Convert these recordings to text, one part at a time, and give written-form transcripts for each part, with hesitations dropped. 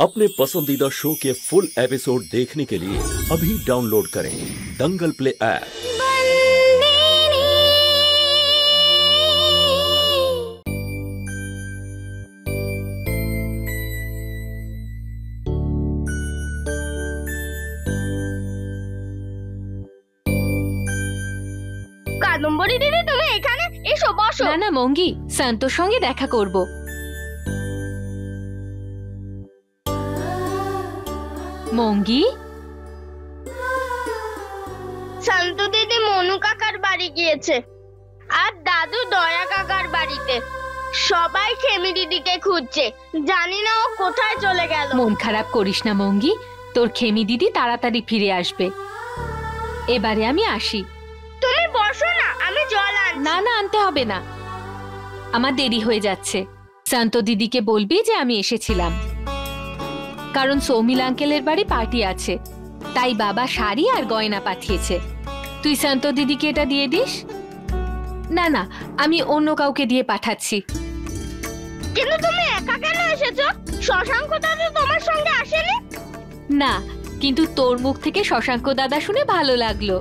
अपने पसंदीदा शो के फुल एपिसोड देखने के लिए अभी डाउनलोड करें दंगल प्ले ऐप। কাদম্বরী দিদি, তুমি এখানে এসো, বসো। না না মঙ্গি, শান্তর সঙ্গে দেখা করব। মঙ্গি, শান্ত দিদি মনু কাকার বাড়ি গিয়েছে আর দাদু দয়া কাকার বাড়িতে। সবাই খেমি দিদিকে খুঁজছে, জানি না ও কোথায় চলে গেল। মন খারাপ করিস না মঙ্গি, তোর খেমি দিদি তাড়াতাড়ি ফিরে আসবে। এবারে আমি আসি। তুমি বসো না, আমি জল আনছি। না না, আনতে হবে না, আমার দেরি হয়ে যাচ্ছে। শান্ত দিদিকে বলবি যে আমি এসেছিলাম, কারণ সৌমিল আঙ্কেলের বাড়ি পার্টি আছে, তাই বাবা শাড়ি আর গয়না পাঠিয়েছে। তুই শান্ত দিদিকে এটা দিয়ে দিস। না না, আমি অন্য কাউকে দিয়ে পাঠাচ্ছি। কিন্তু তুমি একা কেন এসেছো? শশাঙ্ক দাদা তোমার সঙ্গে আসেনি? না, কিন্তু তোর মুখ থেকে শশাঙ্ক দাদা শুনে ভালো লাগলো।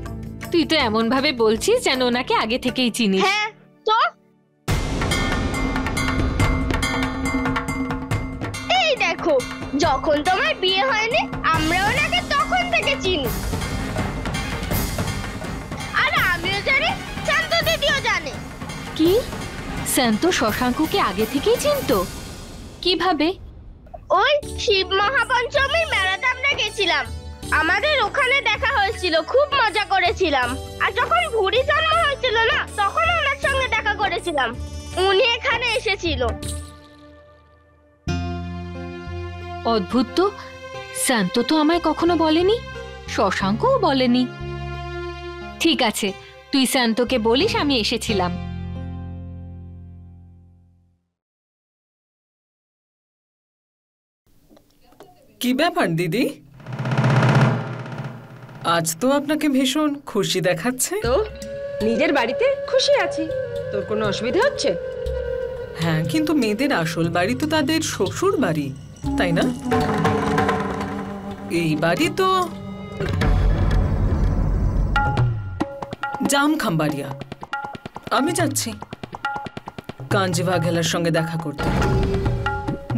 তুই তো এমন ভাবে বলছিস যেন ওনাকে আগে থেকেই চিনিস। হ্যাঁ তো এই দেখো, যখন তোমার বিয়ে হয়নি আমরা ওনাকে তখন থেকে চিনি। আর আমিও জানি, শান্ত দিদিও জানে। কি, শান্ত শশাঙ্ককে আগে থেকেই চিনতো? কিভাবে? ওই শিব মহাপঞ্চমীর মেলাতে আমরা গেছিলাম, আমাদের ওখানে দেখা হয়েছিল, খুব মজা করেছিলাম। আর যখন ভুরি জন্ম হয়েছিল না, তখন ওনার সঙ্গে দেখা করেছিলাম, উনি এখানে এসেছিল। অদ্ভুত তো, শান্ত তো আমায় কখনো বলেনি, শশাঙ্কও বলেনি। ঠিক আছে, তুই শান্তকে বলিস আমি এসেছিলাম। কি ব্যাপার দিদি, আজ তো আপনাকে ভীষণ খুশি দেখাচ্ছে। তো নিজের বাড়িতে খুশি আছি, তোর কোনো অসুবিধা হচ্ছে? হ্যাঁ, কিন্তু মেয়েদের আসল বাড়ি তো তাদের শ্বশুর বাড়ি, তাই না? এই বাড়ি তো জামখাম্বাড়িয়া। আমি যাচ্ছি কাঞ্জি বাঘেলার সঙ্গে দেখা করতে।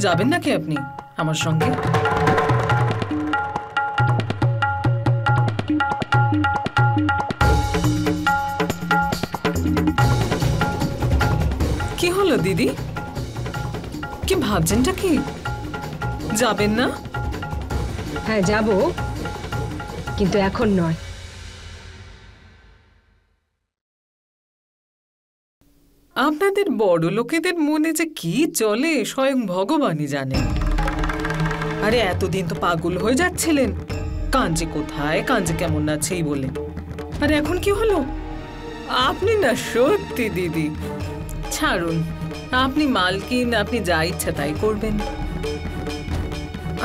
যাবেন নাকি আপনি আমার সঙ্গে? কি হলো দিদি, কি ভাবছেনটা কি? যাবেন না? হ্যাঁ যাব, কিন্তু এখন নয়। আপনাদের বড় লোকেদের মনে যে কি চলে স্বয়ং ভগবানই জানে। আরে এতদিন তো পাগল হয়ে যাচ্ছিলেন, কাঞ্জি কোথায়, কাঞ্জি কেমন আছে এই বলে। আর এখন কি হলো? আপনি না সত্যি দিদি, ছাড়ুন, আপনি মালকিন, আপনি যা ইচ্ছা তাই করবেন।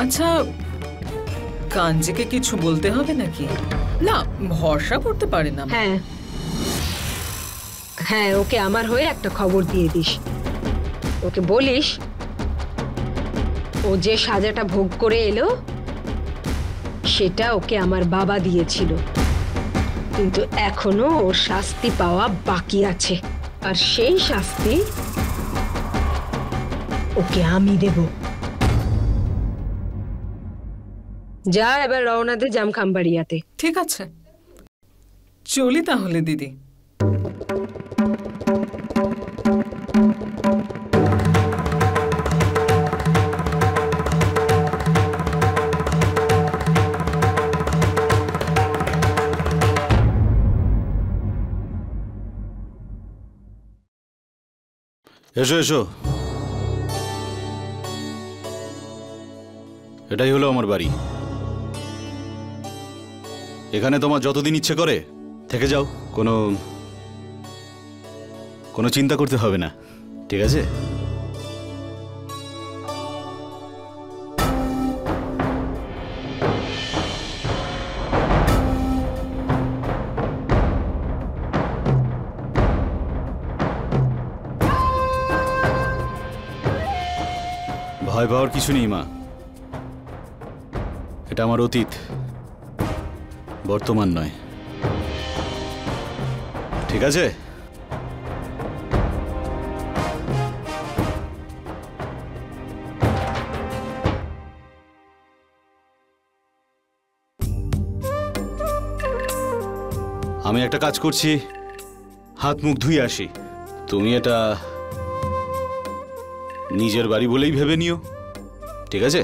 আচ্ছা, কাঞ্জিকে কিছু বলতে হবে নাকি? না, ভরসা করতে পারে না। হ্যাঁ হ্যাঁ, ওকে আমার হয়ে একটা খবর দিয়ে দিস। ওকে বলিস ও যে সাজাটা ভোগ করে এলো সেটা ওকে আমার বাবা দিয়েছিল, কিন্তু এখনো ওর শাস্তি পাওয়া বাকি আছে, আর সেই শাস্তি ওকে আমি দেব। যা এবার রওনা দে জামখাম্বাড়িয়াতে। ঠিক আছে, চলি তাহলে দিদি। এসো এসো, এটাই হলো আমার বাড়ি। এখানে তোমার যতদিন ইচ্ছে করে থেকে যাও, কোনো চিন্তা করতে হবে না, ঠিক আছে? ভয় পাওয়ার কিছু নেই মা, এটা আমার অতীত, বর্তমান নয়। ঠিক আছে? আমি একটা কাজ করছি, হাত মুখ ধুয়ে আসি। তুমি এটা নিজের বাড়ি বলেই ভেবে নিও, ঠিক আছে?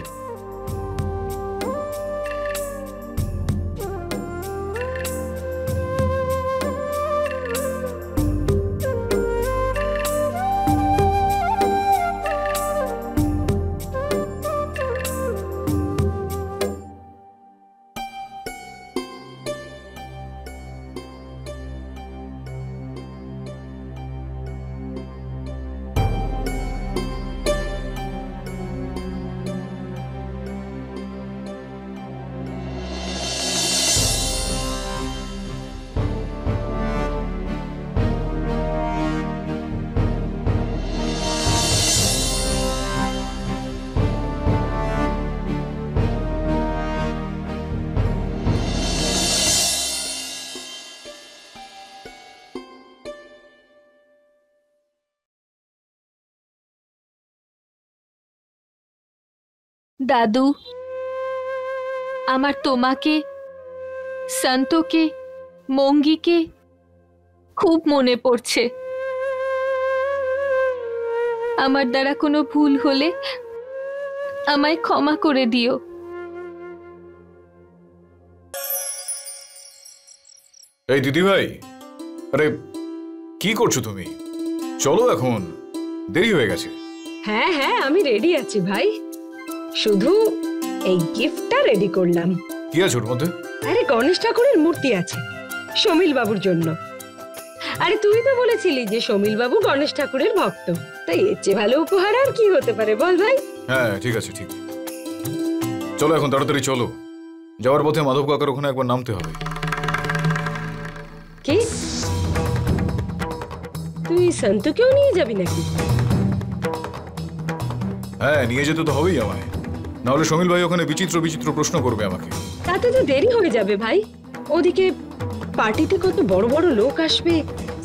দাদু, আমার তোমাকে, সন্তোকে, মঙ্গিকে খুব মনে পড়ছে। আমার দ্বারা কোনো ভুল হলে আমায় ক্ষমা করে দিও। এই দিদি ভাই, আরে কি করছো তুমি? চলো এখন, দেরি হয়ে গেছে। হ্যাঁ হ্যাঁ, আমি রেডি আছি ভাই, শুধু এই গিফটটা রেডি করলাম। কি আছে ওর মধ্যে? আরে গণেশ ঠাকুরের মূর্তি আছে সমীল বাবুর জন্য। আরে তুই তো বলেছিলি যে সমীল বাবু গণেশ ঠাকুরের ভক্ত, তাই এর চেয়ে ভালো উপহার আর কি হতে পারে বল ভাই? হ্যাঁ ঠিক আছে, ঠিক। চলো এখন তাড়াতাড়ি চলো, যাওয়ার পথে মাধব কাকার ওখানে একবার নামতে হবে। কি তুই সন্তুকেও নিয়ে যাবি নাকি? হ্যাঁ নিয়ে যেতে তো হবেই আমায়, নাহলে সমীল ভাই ওখানে বিচিত্র বিচিত্র প্রশ্ন করবে আমাকে। তাতে তো দেরি হয়ে যাবে ভাই। ওদিকে পার্টিতে কত বড় বড় লোক আসবে,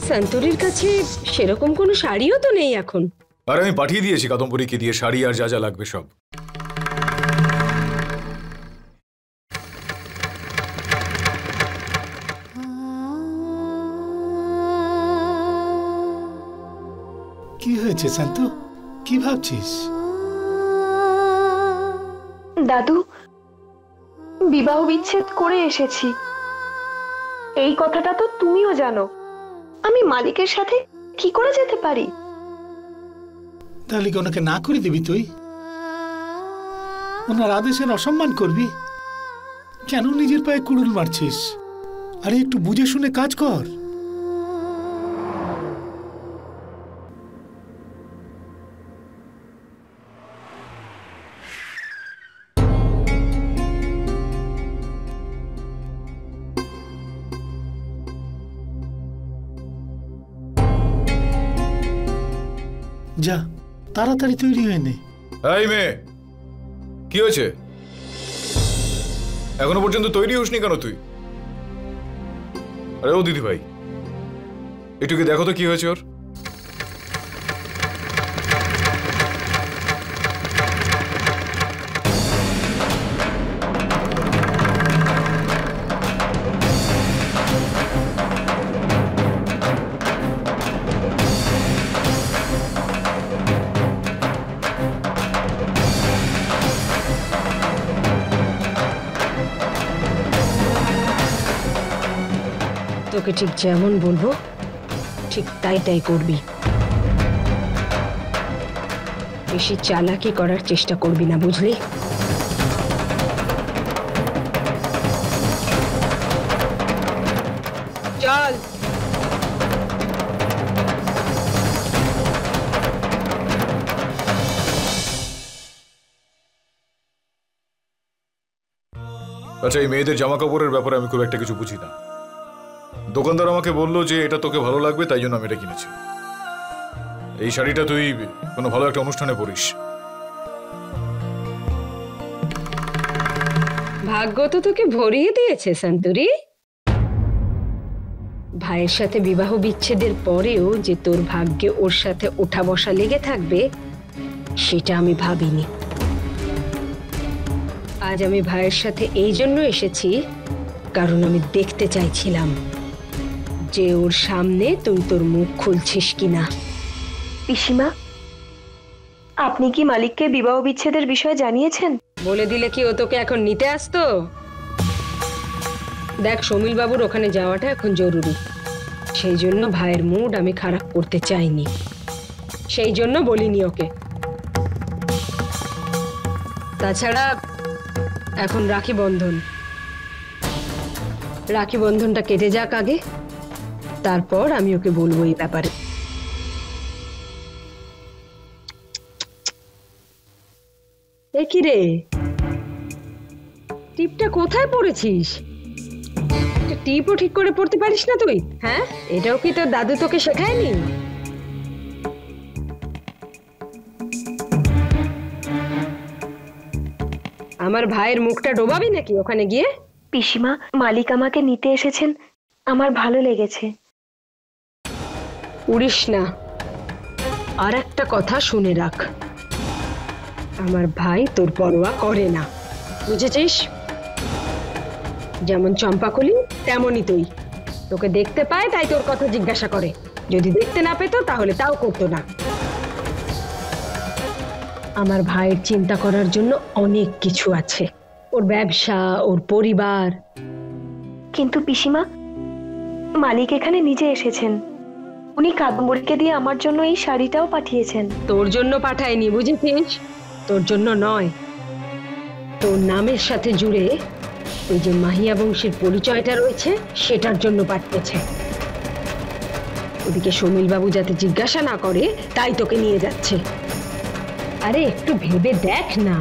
সন্তরির কাছে সেরকম কোনো শাড়িও তো নেই এখন। আর আমি পাঠিয়ে দিয়েছি কাদম্বরীকে দিয়ে শাড়ি আর যা যা লাগবে সব। কি হয়েছে শান্তু, কি ভাবছিস? দাদু, বিবাহ বিচ্ছেদ করে এসেছি, এই কথাটা তো তুমিও জানো। আমি মালিকের সাথে কি করে যেতে পারি? তাহলে কি ওনাকে না করে দিবি তুই? ওনার আদেশের অসম্মান করবি? কেন নিজের পায়ে কুড়ুল মারছিস? আরে একটু বুঝে শুনে কাজ কর। যা তাড়াতাড়ি তৈরি হয়ে নে। এই মেয়ে, কি হয়েছে? এখনো পর্যন্ত তৈরি হসনি কেন তুই? আরে ও দিদি ভাই, একটু কি দেখো তো কি হয়েছে ওর। তোকে ঠিক যেমন বলবো ঠিক তাই করবি। বেশি চালাকি করার চেষ্টা করবি না, বুঝলি? চল। আচ্ছা, এই মেয়েদের জামা কাপড়ের ব্যাপারে আমি খুব একটা কিছু বুঝি না। দোকানদার আমাকে বললো যে এটা তোকে ভালো লাগবে, তাই জন্য আমি এটা কিনেছি। এই শাড়িটা তুই কোনো ভালো একটা অনুষ্ঠানে পরিস। ভাগ্য তো তোকে ভরিয়ে দিয়েছে সন্তরি। ভাইয়ের সাথে বিবাহ বিচ্ছেদের পরেও যে তোর ভাগ্যে ওর সাথে ওঠা বসা লেগে থাকবে সেটা আমি ভাবিনি। আজ আমি ভাইয়ের সাথে এই জন্য এসেছি কারণ আমি দেখতে চাইছিলাম যে ওর সামনে তুই তোর মুখ খুলছিস কিনা। পিসিমা, আপনি কি মালিককে বিবাহ বিচ্ছেদের বিষয়ে জানিয়েছেন? বলে দিলে কি ও তোকে এখন নিতে আসতো? দেখ, সমীল বাবুর ওখানে যাওয়াটা এখন জরুরি, সেই জন্য ভাইয়ের মুড আমি খারাপ করতে চাইনি, সেই জন্য বলিনি ওকে। তাছাড়া এখন রাখি বন্ধন, রাখি বন্ধনটা কেটে যাক আগে, তারপর আমি ওকে বলবো এই ব্যাপারে। এ কি রে, টিপটা কোথায় পড়েছিস? টিপও ঠিক করে পড়তে পারিস না তুই? হ্যাঁ, এটাও কি তোর দাদু তোকে শেখায়নি? আমার ভাইয়ের মুখটা ডোবাবি নাকি ওখানে গিয়ে? পিসিমা, মালিক আমাকে নিতে এসেছেন, আমার ভালো লেগেছে। উড়িস না। আর একটা কথা শুনে রাখ, আমার ভাই তোর পরোয়া করে না, বুঝেছিস? যেমন চম্পাকলি তেমনই তুই। তোকে দেখতে পায় তাই তোর কথা জিজ্ঞাসা করে, যদি দেখতে না পেতো তাহলে তাও করতো না। আমার ভাইয়ের চিন্তা করার জন্য অনেক কিছু আছে, ওর ব্যবসা, ওর পরিবার। কিন্তু পিসিমা, মালিক এখানে নিজে এসেছেন, উনি কাদম্বরীকে দিয়ে আমার জন্য এই শাড়িটাও পাঠিয়েছেন। তোর জন্য পাঠায়নি, বুঝেছিস? তোর জন্য নয়, তোর নামের সাথে জুড়ে ওই যে মাহিয়া বংশের পরিচয়টা রয়েছে সেটার জন্য পাঠিয়েছে। ওদিকে সমীল বাবু যাতে জিজ্ঞাসা না করে তাই তোকে নিয়ে যাচ্ছে। আরে একটু ভেবে দেখ না,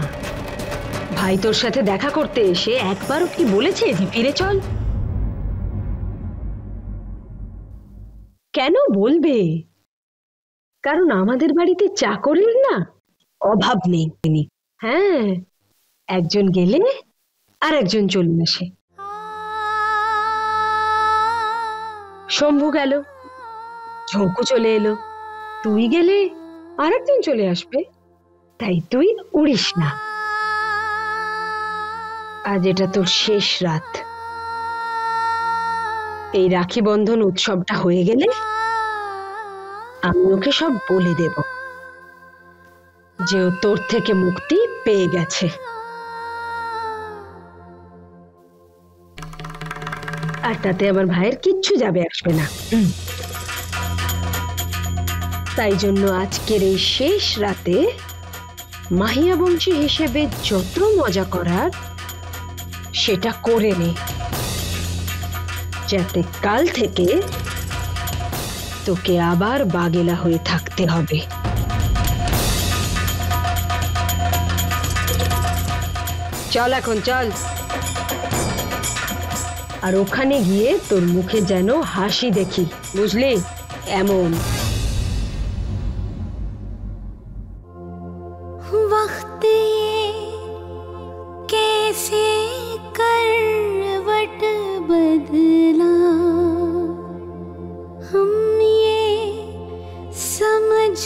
ভাই তোর সাথে দেখা করতে এসে একবারও কি বলেছে যে ফিরে চল? কেন বলবে? কারণ আমাদের বাড়িতে চাকরের না অভাব নেই। হ্যাঁ, একজন গেলে আর একজন চলে আসে। শম্ভু গেল, ঝঙ্কু চলে এলো, তুই গেলে আর একজন চলে আসবে, তাই তুই উড়িস না। আজ এটা তোর শেষ রাত। এই রাখি বন্ধন উৎসবটা হয়ে গেলে আমি ওকে সব বলে দেব যে ও তোর থেকে মুক্তি পেয়ে গেছে। আর তাতে আমার ভাইয়ের কিচ্ছু যাবে আসবে না। তাই জন্য আজকের এই শেষ রাতে মাহিয়া বংশী হিসেবে যত মজা করার সেটা করে নে, যাতে কাল থেকে তোকে আবার বাগেলা হয়ে থাকতে হবে। চল এখন চল, আর ওখানে গিয়ে তোর মুখে যেন হাসি দেখি, বুঝলি? এমন वक्त ये कैसे करवट बदला, हम ये समझ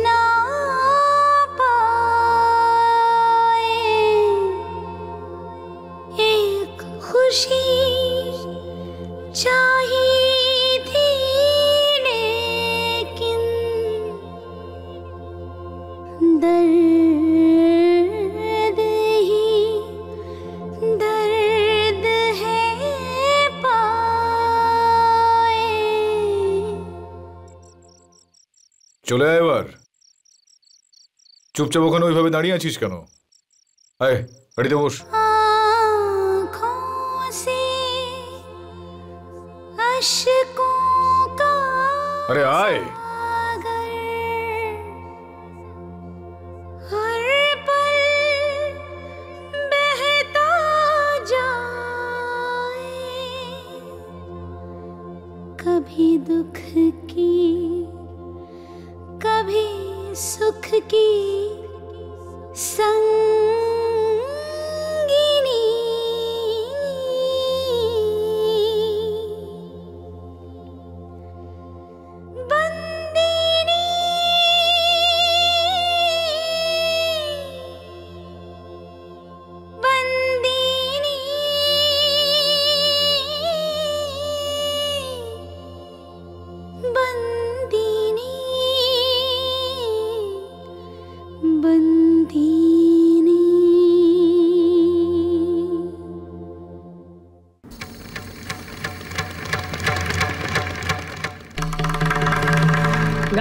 ना पाए। एक खुशी चाहिए थी लेकिन दर्द ही दर्द है पाए। চলে আয় এবার। চুপচাপ ওখানে ওইভাবে দাঁড়িয়ে আছিস কেন? আয় গাড়িতে বস। आँखों से अश्कों का আরে আয়। सागर हर पल बहता जाए। कभी दुख की कभी सुख की संगिनी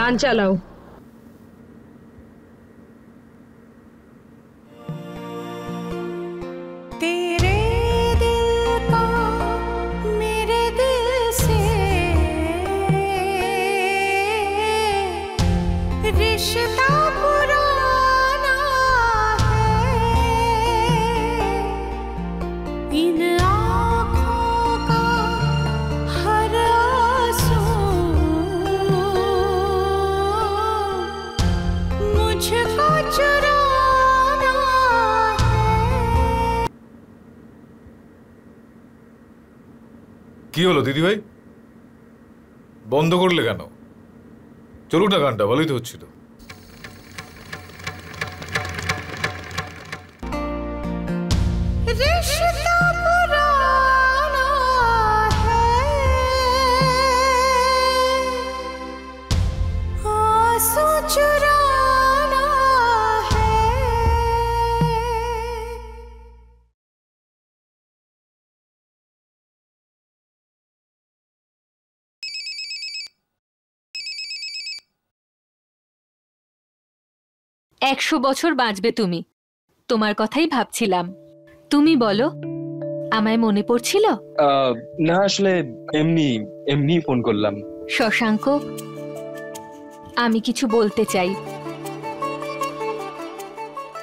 গান চালাও। तेरे दिल का मेरे दिल से रिश्ता पुराना है, इन आँखों का हर आंसू मुझको चुराना है। কি হলো দিদি ভাই, বন্ধ করলে কেন? চলুক না গানটা, ভালোই তো হচ্ছিল। रिश्ता पुराना है, आंसू चुराना है। একশো বছর বাঁচবে তুমি, তোমার কথাই ভাবছিলাম। তুমি বলো, আমায় মনে পড়ছিল? না আসলে এমনি এমনি ফোন করলাম। শশাঙ্ক, আমি কিছু বলতে চাই।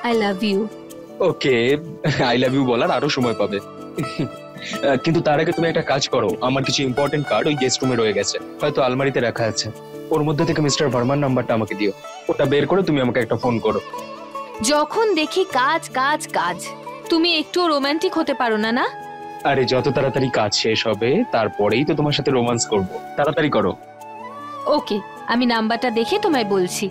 I love you. Okay, I love you বলার আরো সময় পাবে। কিন্তু তার আগে তুমি একটা কাজ করো, আমার কিছু ইম্পর্টেন্ট কার্ড ওই গেস্ট রুমে রয়ে গেছে, হয়তো আলমারিতে রাখা আছে, ওর মধ্যে থেকে মিস্টার ভার্মার নাম্বারটা আমাকে দিও। ওটা বের করে তুমি আমাকে একটা ফোন করো। যখন দেখি কাজ কাজ কাজ, তুমি একটু রোমান্টিক হতে পারো না? না আরে যত তাড়াতাড়ি কাজ শেষ হবে তারপরেই তো তোমার সাথে রোমান্স করব, তাড়াতাড়ি করো। ওকে, আমি নাম্বারটা দেখে তোমায় বলছি।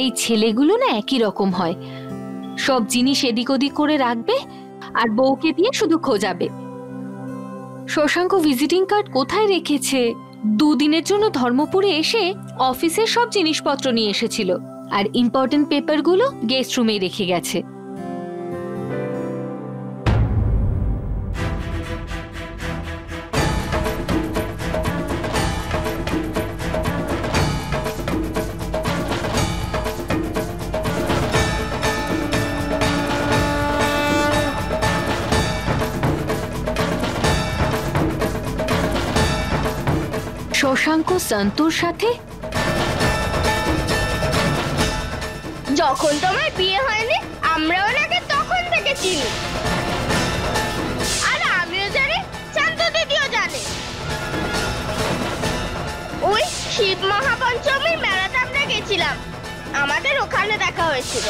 এই ছেলেগুলো না একই রকম হয়, সব জিনিস এদিক ওদিক করে রাখবে আর বউকে দিয়ে শুধু খোঁজাবে। শশাঙ্ক ভিজিটিং কার্ড কোথায় রেখেছে? দুদিনের জন্য ধর্মপুরে এসে অফিসের সব জিনিসপত্র নিয়ে এসেছিল, আর ইম্পর্টেন্ট পেপারগুলো গেস্ট রুমে রেখে গেছে। শশাঙ্ক সন্তোর সাথে? যখন তোমার বিয়ে হয়নি আমরা ওনাকে তখন থেকে চিনি, আর আমিও জানি, শান্ত দিদিও জানে। ওই শিব মহাপঞ্চমীর মেলাতে আমরা গেছিলাম, আমাদের ওখানে দেখা হয়েছিল।